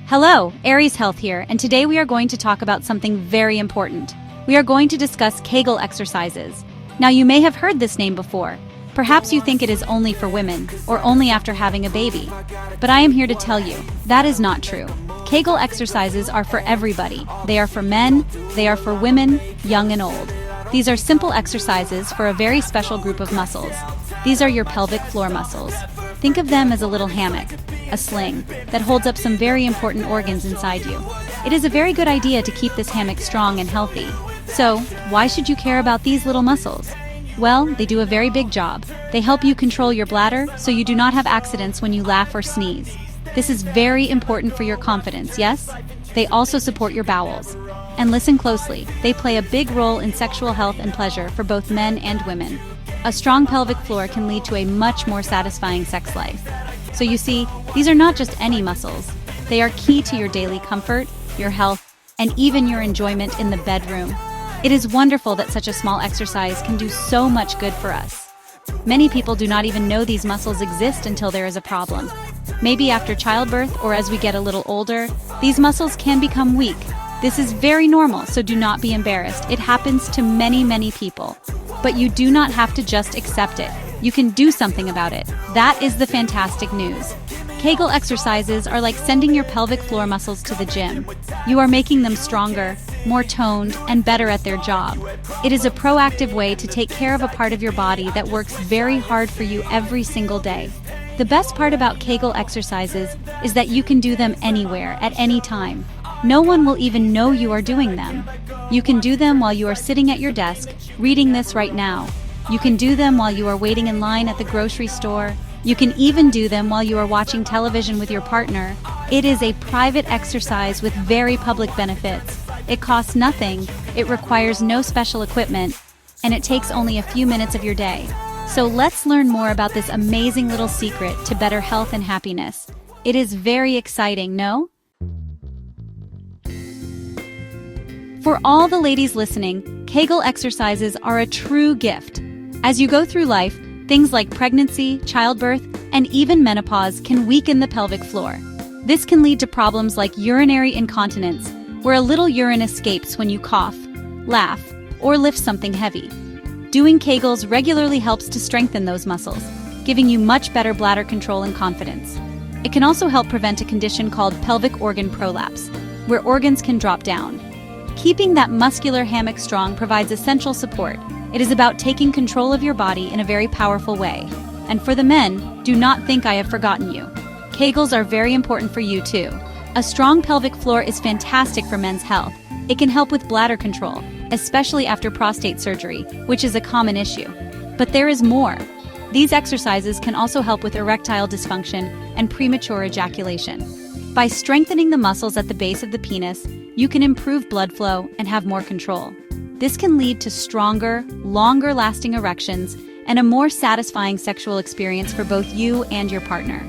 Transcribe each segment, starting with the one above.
Hello, Aries Health here, and today we are going to talk about something very important. We are going to discuss Kegel exercises. Now, you may have heard this name before. Perhaps you think it is only for women, or only after having a baby. But I am here to tell you, that is not true. Kegel exercises are for everybody. They are for men, they are for women, young and old. These are simple exercises for a very special group of muscles. These are your pelvic floor muscles. Think of them as a little hammock, a sling, that holds up some very important organs inside you. It is a very good idea to keep this hammock strong and healthy. So, why should you care about these little muscles? Well, they do a very big job. They help you control your bladder so you do not have accidents when you laugh or sneeze. This is very important for your confidence, yes? They also support your bowels. And listen closely, they play a big role in sexual health and pleasure for both men and women. A strong pelvic floor can lead to a much more satisfying sex life. So you see, these are not just any muscles. They are key to your daily comfort, your health, and even your enjoyment in the bedroom. It is wonderful that such a small exercise can do so much good for us. Many people do not even know these muscles exist until there is a problem. Maybe after childbirth or as we get a little older, these muscles can become weak. This is very normal, so do not be embarrassed. It happens to many people. But you do not have to just accept it. You can do something about it. That is the fantastic news. Kegel exercises are like sending your pelvic floor muscles to the gym. You are making them stronger, more toned, and better at their job. It is a proactive way to take care of a part of your body that works very hard for you every single day. The best part about Kegel exercises is that you can do them anywhere, at any time. No one will even know you are doing them. You can do them while you are sitting at your desk, reading this right now. You can do them while you are waiting in line at the grocery store. You can even do them while you are watching television with your partner. It is a private exercise with very public benefits. It costs nothing, it requires no special equipment, and it takes only a few minutes of your day. So let's learn more about this amazing little secret to better health and happiness. It is very exciting, no? For all the ladies listening, Kegel exercises are a true gift. As you go through life, things like pregnancy, childbirth, and even menopause can weaken the pelvic floor. This can lead to problems like urinary incontinence, where a little urine escapes when you cough, laugh, or lift something heavy. Doing Kegels regularly helps to strengthen those muscles, giving you much better bladder control and confidence. It can also help prevent a condition called pelvic organ prolapse, where organs can drop down. Keeping that muscular hammock strong provides essential support. It is about taking control of your body in a very powerful way. And for the men, do not think I have forgotten you. Kegels are very important for you too. A strong pelvic floor is fantastic for men's health. It can help with bladder control, especially after prostate surgery, which is a common issue. But there is more. These exercises can also help with erectile dysfunction and premature ejaculation. By strengthening the muscles at the base of the penis, you can improve blood flow and have more control. This can lead to stronger, longer-lasting erections and a more satisfying sexual experience for both you and your partner.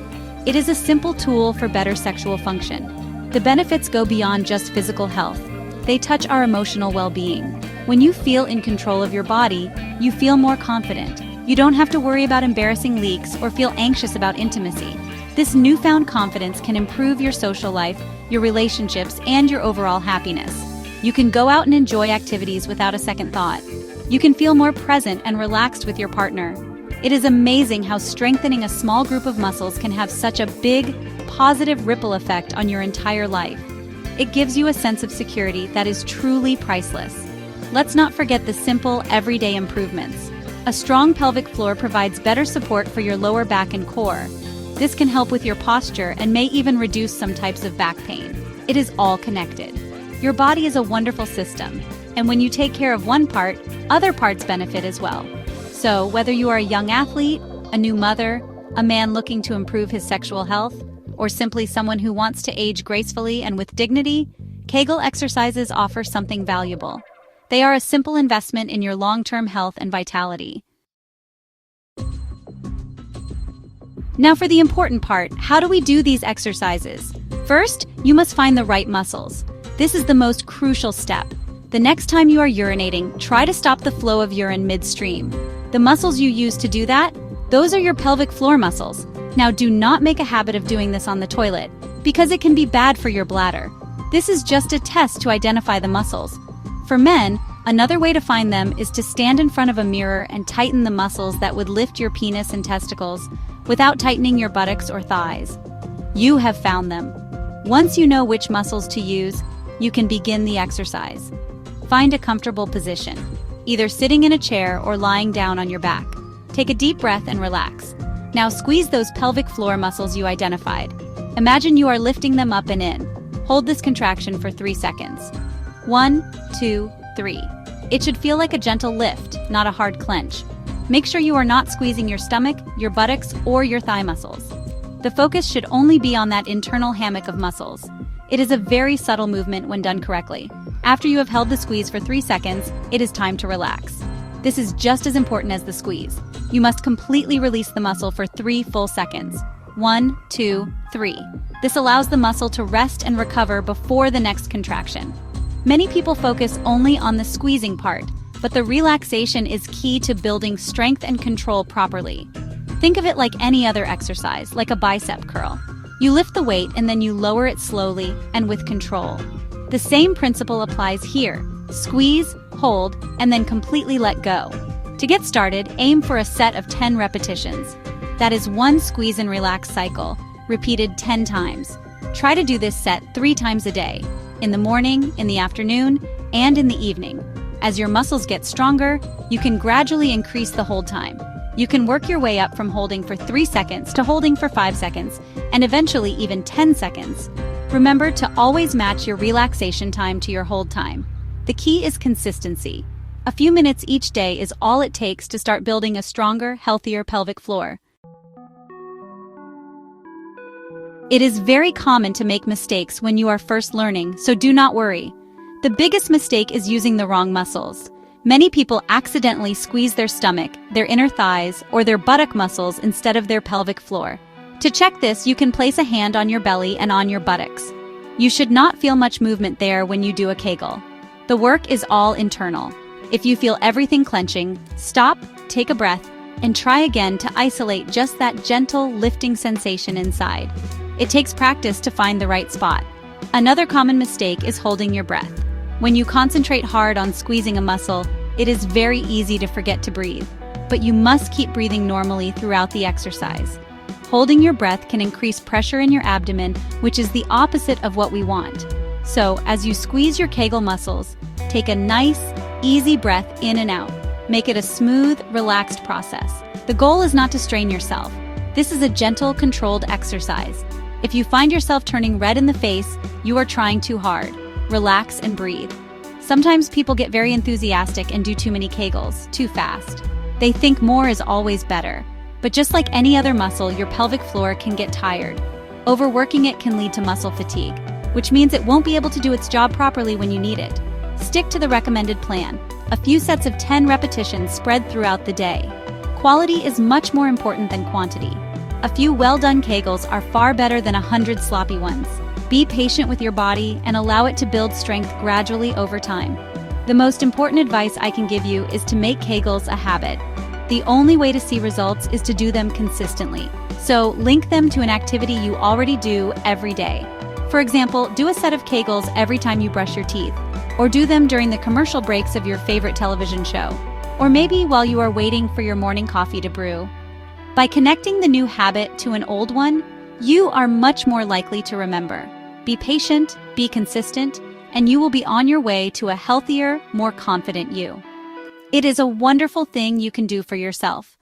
It is a simple tool for better sexual function. The benefits go beyond just physical health. They touch our emotional well-being. When you feel in control of your body, you feel more confident. You don't have to worry about embarrassing leaks or feel anxious about intimacy. This newfound confidence can improve your social life, your relationships, and your overall happiness. You can go out and enjoy activities without a second thought. You can feel more present and relaxed with your partner. It is amazing how strengthening a small group of muscles can have such a big, positive ripple effect on your entire life. It gives you a sense of security that is truly priceless. Let's not forget the simple, everyday improvements. A strong pelvic floor provides better support for your lower back and core. This can help with your posture and may even reduce some types of back pain. It is all connected. Your body is a wonderful system, and when you take care of one part, other parts benefit as well. So, whether you are a young athlete, a new mother, a man looking to improve his sexual health, or simply someone who wants to age gracefully and with dignity, Kegel exercises offer something valuable. They are a simple investment in your long-term health and vitality. Now for the important part, how do we do these exercises? First, you must find the right muscles. This is the most crucial step. The next time you are urinating, try to stop the flow of urine midstream. The muscles you use to do that, those are your pelvic floor muscles. Now do not make a habit of doing this on the toilet. because it can be bad for your bladder. This is just a test to identify the muscles. For men, another way to find them is to stand in front of a mirror and tighten the muscles that would lift your penis and testicles without tightening your buttocks or thighs. You have found them. Once you know which muscles to use, you can begin the exercise. Find a comfortable position, either sitting in a chair or lying down on your back. Take a deep breath and relax. Now squeeze those pelvic floor muscles you identified. Imagine you are lifting them up and in. Hold this contraction for 3 seconds. 1, 2, 3. It should feel like a gentle lift, not a hard clench. Make sure you are not squeezing your stomach, your buttocks, or your thigh muscles. The focus should only be on that internal hammock of muscles. It is a very subtle movement when done correctly. After you have held the squeeze for 3 seconds, it is time to relax. This is just as important as the squeeze. You must completely release the muscle for 3 full seconds. 1, 2, 3. This allows the muscle to rest and recover before the next contraction. Many people focus only on the squeezing part, but the relaxation is key to building strength and control properly. Think of it like any other exercise, like a bicep curl. You lift the weight and then you lower it slowly and with control. The same principle applies here. Squeeze, hold, and then completely let go. To get started, aim for a set of 10 repetitions. That is 1 squeeze and relax cycle, repeated 10 times. Try to do this set 3 times a day, in the morning, in the afternoon, and in the evening. As your muscles get stronger, you can gradually increase the hold time. You can work your way up from holding for 3 seconds to holding for 5 seconds, and eventually even 10 seconds. Remember to always match your relaxation time to your hold time. The key is consistency. A few minutes each day is all it takes to start building a stronger, healthier pelvic floor. It is very common to make mistakes when you are first learning, so do not worry. The biggest mistake is using the wrong muscles. Many people accidentally squeeze their stomach, their inner thighs, or their buttock muscles instead of their pelvic floor. To check this, you can place a hand on your belly and on your buttocks. You should not feel much movement there when you do a Kegel. The work is all internal. If you feel everything clenching, stop, take a breath, and try again to isolate just that gentle lifting sensation inside. It takes practice to find the right spot. Another common mistake is holding your breath. When you concentrate hard on squeezing a muscle, it is very easy to forget to breathe, but you must keep breathing normally throughout the exercise. Holding your breath can increase pressure in your abdomen, which is the opposite of what we want. So, as you squeeze your Kegel muscles, take a nice, easy breath in and out. Make it a smooth, relaxed process. The goal is not to strain yourself. This is a gentle, controlled exercise. If you find yourself turning red in the face, you are trying too hard. Relax and breathe. Sometimes people get very enthusiastic and do too many Kegels, too fast. They think more is always better. But just like any other muscle, your pelvic floor can get tired. Overworking it can lead to muscle fatigue, which means it won't be able to do its job properly when you need it. Stick to the recommended plan. A few sets of 10 repetitions spread throughout the day. Quality is much more important than quantity. A few well-done Kegels are far better than 100 sloppy ones. Be patient with your body and allow it to build strength gradually over time. The most important advice I can give you is to make Kegels a habit. The only way to see results is to do them consistently. So link them to an activity you already do every day. For example, do a set of Kegels every time you brush your teeth, or do them during the commercial breaks of your favorite television show, or maybe while you are waiting for your morning coffee to brew. By connecting the new habit to an old one, you are much more likely to remember. Be patient, be consistent, and you will be on your way to a healthier, more confident you. It is a wonderful thing you can do for yourself.